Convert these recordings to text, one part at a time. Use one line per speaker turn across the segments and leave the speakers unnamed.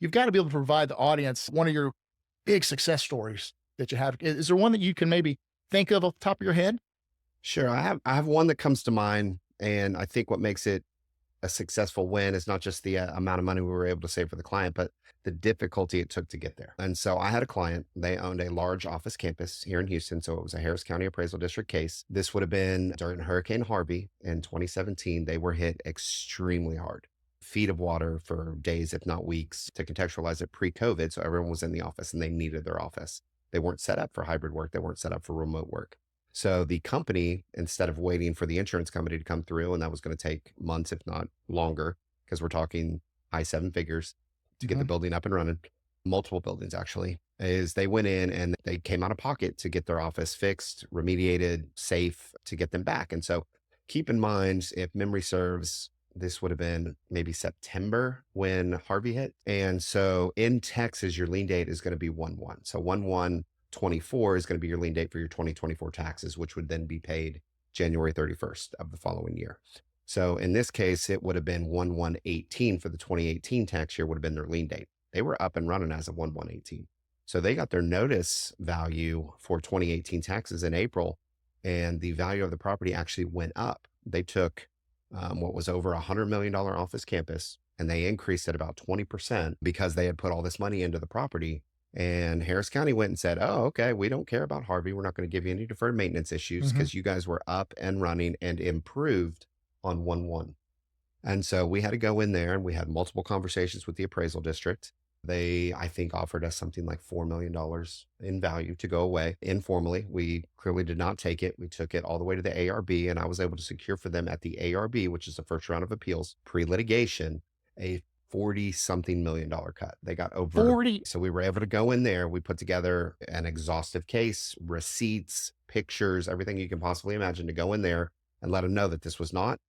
you've got to be able to provide the audience one of your big success stories that you have. Is there one that you can maybe think of off the top of your head?
Sure. I have one that comes to mind, and I think what makes it a successful win is not just the amount of money we were able to save for the client, but the difficulty it took to get there. And so I had a client, they owned a large office campus here in Houston. So it was a Harris County Appraisal District case. This would have been during Hurricane Harvey in 2017. They were hit extremely hard. Feet of water for days, if not weeks, to contextualize it pre-COVID. So everyone was in the office and they needed their office. They weren't set up for hybrid work. They weren't set up for remote work. So the company, instead of waiting for the insurance company to come through, and that was going to take months, if not longer, because we're talking high seven figures to get the
Mhm.
building up and running, multiple buildings actually, is they went in and they came out of pocket to get their office fixed, remediated, safe to get them back. And so keep in mind, if memory serves, this would have been maybe September when Harvey hit. And so in Texas, your lien date is going to be 1/1. So 1/1/24 is going to be your lien date for your 2024 taxes, which would then be paid January 31st of the following year. So in this case, it would have been 1/1/18 for the 2018 tax year would have been their lien date. They were up and running as of 1/1/18. So they got their notice value for 2018 taxes in April, and the value of the property actually went up. They took what was over $100 million office campus, and they increased it about 20% because they had put all this money into the property. And Harris County went and said, "Oh, okay, we don't care about Harvey. We're not going to give you any deferred maintenance issues
Mhm.
because you guys were up and running and improved on 1/1." And so we had to go in there and we had multiple conversations with the appraisal district. They, I think, offered us something like $4 million in value to go away informally. We clearly did not take it. We took it all the way to the ARB, and I was able to secure for them at the ARB, which is the first round of appeals, pre litigation, a 40 something $1 million cut. They got over.
40.
So we were able to go in there. We put together an exhaustive case, receipts, pictures, everything you can possibly imagine to go in there and let them know that this was not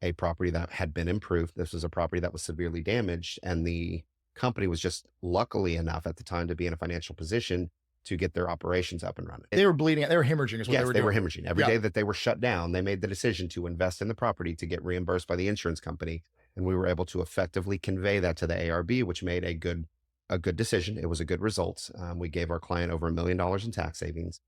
a property that had been improved. This was a property that was severely damaged. And the company was just luckily enough at the time to be in a financial position to get their operations up and running.
They were bleeding. They were hemorrhaging is what they
Yes,
were
they were
doing.
hemorrhaging. Every
Yeah.
day that they were shut down, they made the decision to invest in the property to get reimbursed by the insurance company. And we were able to effectively convey that to the ARB, which made a good decision. It was a good result. We gave our client over $1 million in tax savings.